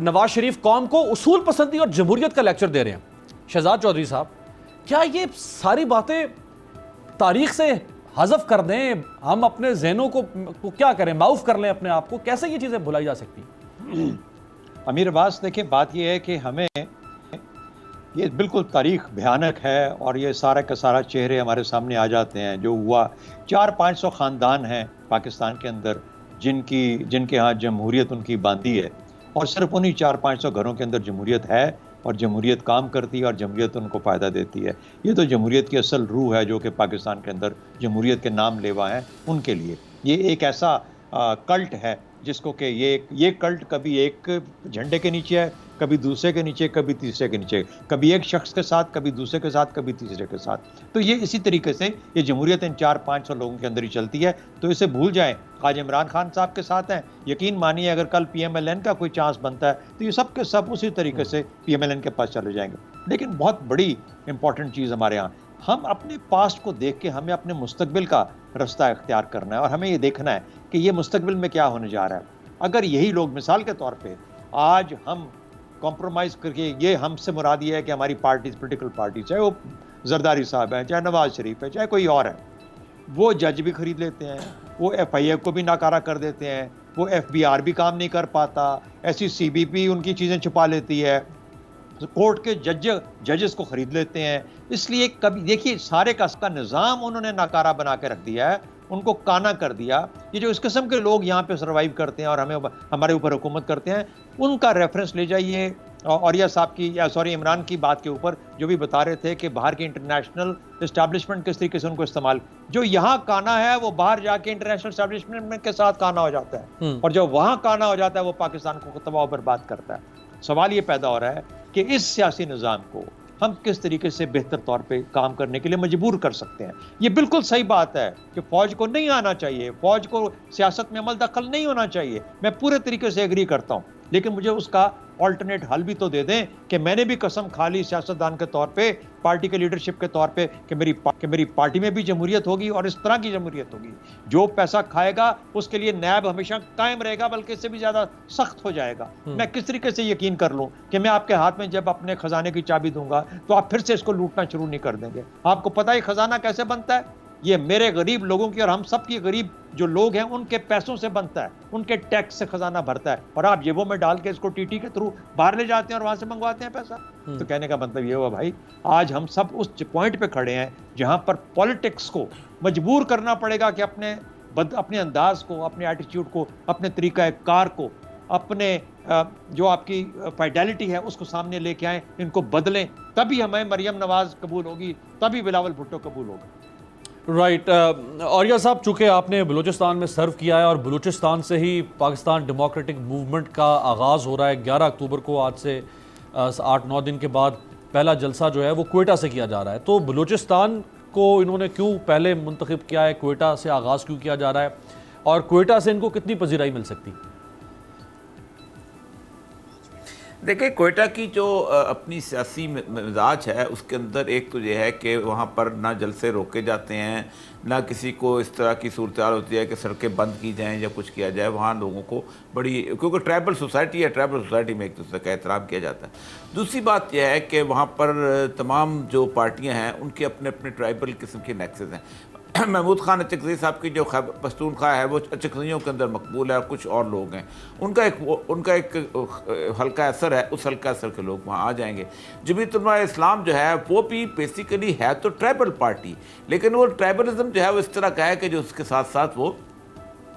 नवाज शरीफ कौम को उसूल पसंदी और जमहूरियत का लेक्चर दे रहे हैं। शहजाद चौधरी साहब, क्या ये सारी बातें तारीख से हज़फ कर दें, हम अपने जहनों को क्या करें, माऊफ कर लें अपने आप को, कैसे ये चीज़ें भुलाई जा सकती? अमीर अब्बास, देखिए बात ये है कि हमें ये बिल्कुल तारीख भयानक है और ये सारा का सारा चेहरे हमारे सामने आ जाते हैं। जो हुआ, 400-500 ख़ानदान हैं पाकिस्तान के अंदर जिनके यहाँ जमहूरियत उनकी बांधी है और सिर्फ उन्हीं 400-500 घरों के अंदर जमहूरियत है और जमहूरियत काम करती है और जमहूरियत उनको फ़ायदा देती है। ये तो जमहूरियत की असल रूह है जो कि पाकिस्तान के अंदर जमहूरियत के नाम लेवा हैं उनके लिए। ये एक ऐसा कल्ट है जिसको कि ये कल्ट कभी एक झंडे के नीचे है, कभी दूसरे के नीचे, कभी तीसरे के नीचे, कभी एक शख्स के साथ, कभी दूसरे के साथ, कभी तीसरे के साथ। तो ये इसी तरीके से ये जमहूरियत इन 400-500 लोगों के अंदर ही चलती है। तो इसे भूल जाएं, आज इमरान खान साहब के साथ हैं, यकीन मानिए अगर कल PMLN का कोई चांस बनता है तो ये सब के सब उसी तरीके से PMLN के पास चले जाएंगे। लेकिन बहुत बड़ी इंपॉर्टेंट चीज़ हमारे यहाँ, हम अपने पास्ट को देख के हमें अपने मुस्तकबिल का रास्ता इख्तियार करना है और हमें ये देखना है कि ये मुस्तकबिल में क्या होने जा रहा है। अगर यही लोग, मिसाल के तौर पे आज हम कॉम्प्रोमाइज़ करके, ये हमसे मुराद ये है कि हमारी पार्टी, पोलिटिकल पार्टी, चाहे वो जरदारी साहब हैं, चाहे नवाज शरीफ है, चाहे कोई और है, वो जज भी खरीद लेते हैं, वो FIA को भी नाकारा कर देते हैं, वो FBR भी काम नहीं कर पाता, ऐसी CBP उनकी चीज़ें छुपा लेती है, कोर्ट के जजेस को खरीद लेते हैं। इसलिए कभी देखिए सारे का निज़ाम उन्होंने नाकारा बना के रख दिया है, उनको काना कर दिया। ये जो इस किस्म के लोग यहाँ पे सर्वाइव करते हैं और हमारे ऊपर हुकूमत करते हैं, उनका रेफरेंस ले जाइए औरिया साहब की या सॉरी इमरान की बात के ऊपर जो भी बता रहे थे कि बाहर की इंटरनेशनल इस्टेब्लिशमेंट किस तरीके से उनको इस्तेमाल, जो यहाँ काना है वो बाहर जाके इंटरनेशनल इस्टेब्लिशमेंट के साथ काना हो जाता है, और जो वहाँ काना हो जाता है वो पाकिस्तान को तबाह बर्बाद करता है। सवाल ये पैदा हो रहा है कि इस सियासी निज़ाम को हम किस तरीके से बेहतर तौर पे काम करने के लिए मजबूर कर सकते हैं। ये बिल्कुल सही बात है कि फ़ौज को नहीं आना चाहिए, फ़ौज को सियासत में अमल दखल नहीं होना चाहिए, मैं पूरे तरीके से एग्री करता हूँ, लेकिन मुझे उसका ऑल्टरनेट हल भी तो दे दें कि मैंने भी कसम खा ली सियासतदान के तौर पे, पार्टी के लीडरशिप के तौर पे कि मेरी पार्टी में भी जमहूरियत होगी और इस तरह की जमहूरियत होगी, जो पैसा खाएगा उसके लिए नैब हमेशा कायम रहेगा, बल्कि इससे भी ज़्यादा सख्त हो जाएगा। मैं किस तरीके से यकीन कर लूँ कि मैं आपके हाथ में जब अपने खजाने की चाबी दूंगा तो आप फिर से इसको लूटना शुरू नहीं कर देंगे। आपको पता है खजाना कैसे बनता है? ये मेरे गरीब लोगों की और हम सब की गरीब जो लोग हैं उनके पैसों से बनता है, उनके टैक्स से खजाना भरता है, और आप जेबों में डाल के इसको टीटी के थ्रू बाहर ले जाते हैं और वहां से मंगवाते हैं पैसा। तो कहने का मतलब ये हुआ भाई, आज हम सब उस पॉइंट पे खड़े हैं जहां पर पॉलिटिक्स को मजबूर करना पड़ेगा कि अपने अंदाज को, अपने एटीट्यूड को, अपने तरीका कार को, अपने जो आपकी फाइडेलिटी है उसको सामने लेके आए, इनको बदलें, तभी हमें मरियम नवाज कबूल होगी, तभी बिलावल भुट्टो कबूल होगा। राइट औरिया साहब, चूँकि आपने बलूचिस्तान में सर्व किया है और बलूचिस्तान से ही पाकिस्तान डेमोक्रेटिक मूवमेंट का आगाज़ हो रहा है। 11 अक्टूबर को आज से 8-9 दिन के बाद पहला जलसा जो है वो क्वेटा से किया जा रहा है, तो बलूचिस्तान को इन्होंने क्यों पहले मुंतखब किया है, क्वेटा से आगाज़ क्यों किया जा रहा है, और क्वेटा से इनको कितनी पजीराई मिल सकती है? देखिए, क्वेटा की जो अपनी सियासी मिजाज है उसके अंदर एक तो ये है कि वहाँ पर ना जलसे रोके जाते हैं, ना किसी को इस तरह की सूरत होती है कि सड़कें बंद की जाएं या कुछ किया जाए। वहाँ लोगों को बड़ी, क्योंकि ट्राइबल सोसाइटी है, ट्राइबल सोसाइटी में एक दूसरे का एहतराम किया जाता है। दूसरी बात यह है कि वहाँ पर तमाम जो पार्टियाँ हैं उनके अपने अपने ट्राइबल किस्म के नेक्सेस हैं। महमूद खान अचकज़ई साहब की जो पश्तूनख्वा है वो अचकज़इयों के अंदर मकबूल है, और कुछ और लोग हैं उनका एक हल्का असर है, उस हल्का असर के लोग वहाँ आ जाएंगे। जमीयत उलमा इस्लाम जो है वो भी बेसिकली है तो ट्राइबल पार्टी, लेकिन वो ट्राइबलिज्म जो है वो इस तरह का है कि जो उसके साथ साथ वो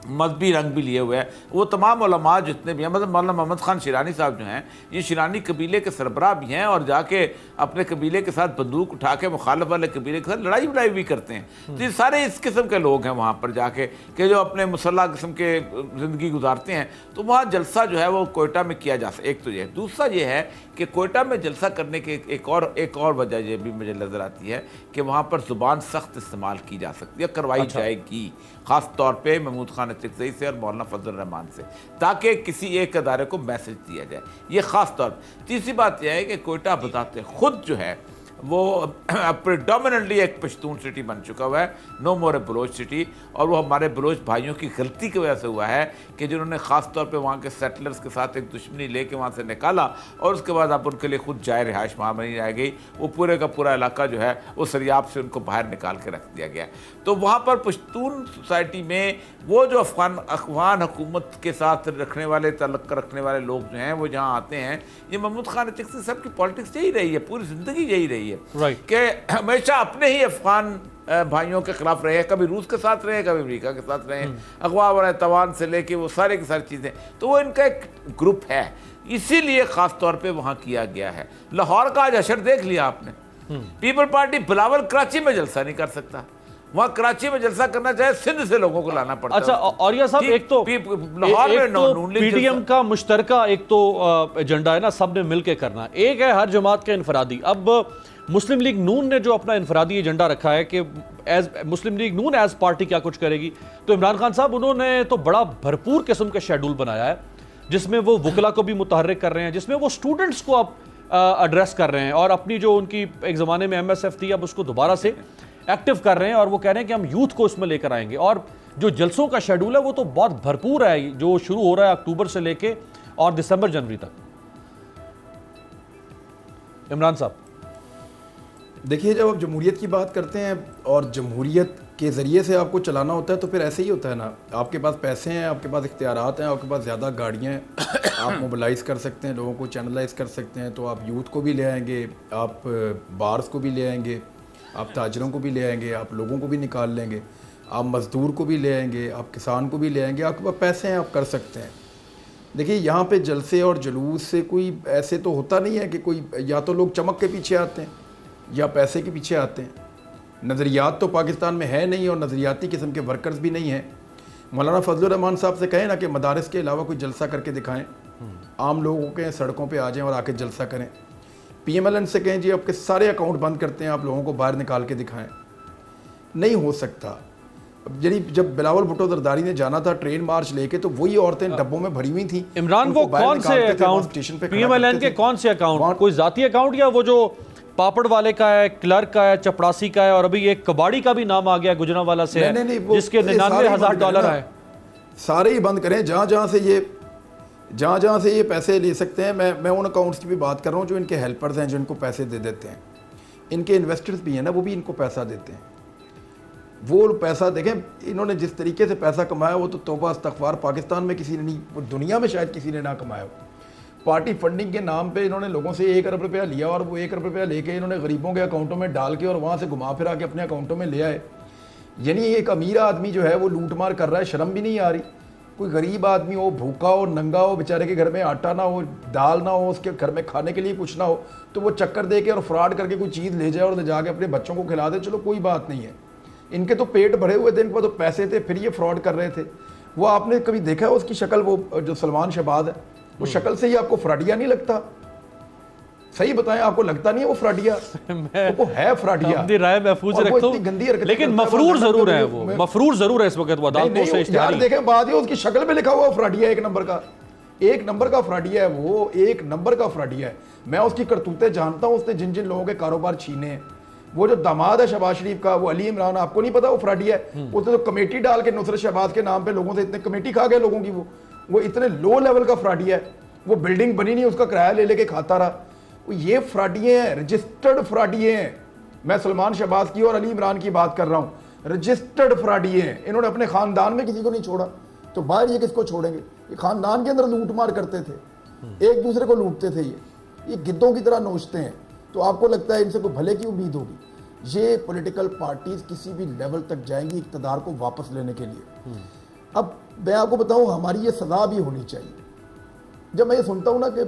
मजहबी रंग भी लिए हुए हैं। वो तमाम उलमा जितने भी हैं, मतलब मौलाना मोहम्मद खान शिरानी साहब जो हैं, ये शिरानी कबीले के सरबराह भी हैं और जाके अपने कबीले के साथ बंदूक उठा के मुखालिफ वाले कबीले के साथ लड़ाई वड़ाई भी करते हैं। तो ये सारे इस किस्म के लोग हैं वहाँ पर जाके कि जो अपने मुसल्ला किस्म के ज़िंदगी गुजारते हैं। तो वहाँ जलसा जो है वो कोयटा में किया जा सकता है, एक तो ये। दूसरा ये है कि कोयटा में जलसा करने के एक और वजह ये भी मुझे नज़र आती है कि वहाँ पर ज़ुबान सख्त इस्तेमाल की जा सकती है, करवाई जाएगी, ख़ास तौर पे महमूद खान अचकज़ई से और मौलाना फजल रहमान से, ताकि किसी एक अदारे को मैसेज दिया जाए, ये ख़ास तौर पर। तीसरी बात यह है कि कोयटा बताते खुद जो है वो प्रेडोमिनेटली एक पश्तून सिटी बन चुका हुआ है, नो मोर ए बलोच सिटी, और वो हमारे बलोच भाइयों की गलती की वजह से हुआ है कि जिन्होंने ख़ास तौर पे वहाँ के सेटलर्स के साथ एक दुश्मनी लेके वहाँ से निकाला, और उसके बाद अब उनके लिए खुद जाए रिहाइश वहाँ नहीं रह गई। वो पूरे का पूरा इलाका जो है वो सरियाब से उनको बाहर निकाल के रख दिया गया। तो वहाँ पर पश्तून सोसाइटी में वो जो अफगान हुकूमत के साथ तल्लुक़ रखने वाले लोग जो हैं वो जहाँ आते हैं, ये महमूद खान अचकज़ई साहब की पॉलिटिक्स यही रही है, पूरी ज़िंदगी यही रही है कि हमेशा अपने ही अफगान भाइयों के खिलाफ रहे, कभी रूस के साथ रहे, कभी अमेरिका के साथ रहे, अगवा वाले तवान से लेके वो सारे की सारी चीज़ें, तो वो इनका एक ग्रुप है, इसीलिए ख़ास तौर पे वहाँ किया गया है। लाहौर का आज अशर देख लिया आपने, पीपल पार्टी बिलावल कराची में जलसा नहीं कर सकता, वहाँ कराची में जलसा करना चाहे सिंध से लोगों को लाना पड़ता है। अच्छा औरिया साहब, एक तो पीडीएम का मुश्तरका एक तो एजेंडा है ना, सब ने मिल के करना, एक है हर जमात का इनफरादी। अब मुस्लिम लीग नून ने जो अपना इनफरादी एजेंडा रखा है कि मुस्लिम लीग नून एज पार्टी क्या कुछ करेगी, तो इमरान खान साहब उन्होंने तो बड़ा भरपूर किस्म का शेड्यूल बनाया है, जिसमें वो वकला को भी मुतहर्रिक कर रहे हैं, जिसमें वो स्टूडेंट्स को अब एड्रेस कर रहे हैं, और अपनी जो उनकी एक ज़माने में MSF थी अब उसको दोबारा से एक्टिव कर रहे हैं, और वो कह रहे हैं कि हम यूथ को इसमें लेकर आएंगे। और जो जलसों का शेड्यूल है वो तो बहुत भरपूर है, जो शुरू हो रहा है अक्टूबर से लेके और दिसंबर जनवरी तक। इमरान साहब देखिए, जब आप जमहूरियत की बात करते हैं और जमहूरियत के ज़रिए से आपको चलाना होता है तो फिर ऐसे ही होता है ना, आपके पास पैसे हैं, आपके पास इख्तियारात हैं, आपके पास ज़्यादा गाड़ियाँ हैं, आप मोबिलाइज़ कर सकते हैं, लोगों को चैनलाइज कर सकते हैं, तो आप यूथ को भी ले आएंगे, आप बार्स को भी ले आएंगे, आप ताजरों को भी ले आएंगे, आप लोगों को भी निकाल लेंगे, आप मज़दूर को भी ले आएंगे, आप किसान को भी ले आएंगे, आपके पास पैसे हैं, आप कर सकते हैं। देखिए यहाँ पे जलसे और जुलूस से कोई ऐसे तो होता नहीं है कि कोई, या तो लोग चमक के पीछे आते हैं या पैसे के पीछे आते हैं। नज़रियात तो पाकिस्तान में है नहीं और नज़रियाती किस्म के वर्कर्स भी नहीं हैं। मौलाना फजलुर रहमान साहब से कहें ना कि मदारिस के अलावा कोई जलसा करके दिखाएं, आम लोगों के सड़कों पे आ जाएं और आके जलसा करें। PMLN से कहें जी आपके सारे अकाउंट बंद करते हैं, आप लोगों को बाहर निकाल के दिखाएं। नहीं हो सकता। जब बिलावल भुट्टो जरदारी ने जाना था ट्रेन मार्च लेके, तो वही औरतें डब्बों में भरी हुई थी। इमरान को कौन से अकाउंट, PMLN के कौन से अकाउंट, कोई जाती अकाउंट या वो जो पापड़ वाले का है, क्लर्क का है, चपड़ासी का है, और अभी एक कबाड़ी का भी नाम आ गया गुजरांवाला से, जिसके $99,000 आए। सारे ही बंद करें जहाँ जहाँ से ये पैसे ले सकते हैं। मैं उन अकाउंट्स की भी बात कर रहा हूँ जो इनके हेल्पर्स हैं, जो इनको पैसे दे देते हैं। इनके इन्वेस्टर्स भी हैं ना, वो भी इनको पैसा देते हैं। वो पैसा देखें, इन्होंने जिस तरीके से पैसा कमाया वो तो तौबा इस्तग़फ़ार, पाकिस्तान में किसी ने नहीं, वो दुनिया में शायद किसी ने ना कमाया। पार्टी फंडिंग के नाम पे इन्होंने लोगों से 1 अरब रुपया लिया और वो 1 अरब रुपया लेके इन्होंने गरीबों के अकाउंटों में डाल के और वहाँ से घुमा फिरा के अपने अकाउंटों में ले आए। यानी एक अमीर आदमी जो है वो लूट मार कर रहा है, शर्म भी नहीं आ रही। कोई गरीब आदमी हो, भूखा हो, नंगा हो, बेचारे के घर में आटा ना हो, दाल ना हो, उसके घर में खाने के लिए कुछ ना हो, तो वो चक्कर दे के और फ्रॉड करके कोई चीज़ ले जाए और ले जाके अपने बच्चों को खिला दे, चलो कोई बात नहीं है। इनके तो पेट भरे हुए थे, इनके पास तो पैसे थे, फिर ये फ्रॉड कर रहे थे। वो आपने कभी देखा है उसकी शक्ल, वो जो सलमान शहबाज है, वो शक्ल से ही आपको फ्रॉडिया नहीं लगता? सही बताएं, आपको लगता नहीं है वो फ्रॉडिया? वो है फ्रॉडिया। अपनी राय महफूज रखता हूं, लेकिन मफरूर जरूर है, वो मफरूर जरूर है इस वक्त। वो अदालतों से इश्तिहारी देखें, बात है उसकी शक्ल पे लिखा हुआ फ्रॉडिया, एक नंबर का फ्रॉडिया है वो, एक नंबर का फ्रॉडिया है। मैं उसकी करतूतें जानता हूं, उसने जिन जिन लोगों के कारोबार छीने हैं। वो जो दामाद है शहबाज शरीफ का, वो अली इमरान, आपको नहीं पता वो फ्रॉडिया है? उसने तो कमेटी डाल के नुसरत शहबाज के नाम पे लोगों से इतने कमेटी खा गए लोगों की। वो इतने लो लेवल का फ्रॉडिया है। वो बिल्डिंग बनी नहीं, उसका किराया ले लेके खाता रहा। ये फ्रॉडिये हैं, रजिस्टर्ड फ्रॉडिये हैं। मैं सलमान शहबाज की और अली इमरान की बात कर रहा हूँ, रजिस्टर्ड फ्रॉडिये हैं। इन्होंने अपने खानदान में किसी को नहीं छोड़ा, तो बाहर ये किसको छोड़ेंगे? ये खानदान के अंदर लूट मार करते थे, एक दूसरे को लूटते थे। ये गिद्धों की तरह नोचते हैं। तो आपको लगता है इनसे कोई भले की उम्मीद होगी? ये पॉलिटिकल पार्टीज किसी भी लेवल तक जाएंगी इक़्तिदार को वापस लेने के लिए। अब मैं आपको बताऊं, हमारी ये सजा भी होनी चाहिए। जब मैं ये सुनता हूं ना कि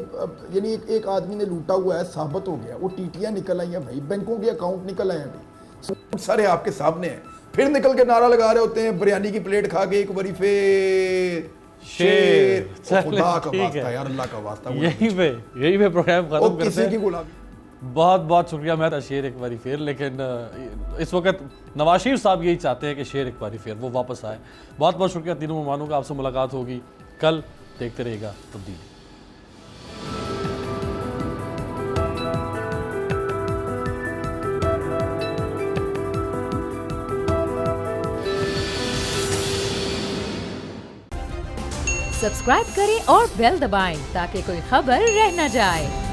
यानी एक आदमी ने लूटा हुआ है, साबित हो गया, वो टीटियां निकल आई हैं भाई, बैंकों के अकाउंट निकल आए हैं भाई, सारे आपके सामने हैं। फिर निकल के नारा लगा रहे होते हैं, बिरयानी की प्लेट खा के एक बारी फिर शेर। खुदा का वास्ता यार, अल्लाह का वास्ता, यही पे प्रोग्राम खत्म करते हैं। किसी की गुलामी। बहुत बहुत शुक्रिया मेहता शेर एक बारी फिर। लेकिन इस वक्त नवाज शरीफ साहब यही चाहते हैं कि शेर एक बारी फिर वो वापस आए। बहुत बहुत शुक्रिया तीनों मेहमानों का। आपसे मुलाकात होगी कल। देखते रहेगा तब्दीली। सब्सक्राइब करें और बेल दबाएं ताकि कोई खबर रह न जाए।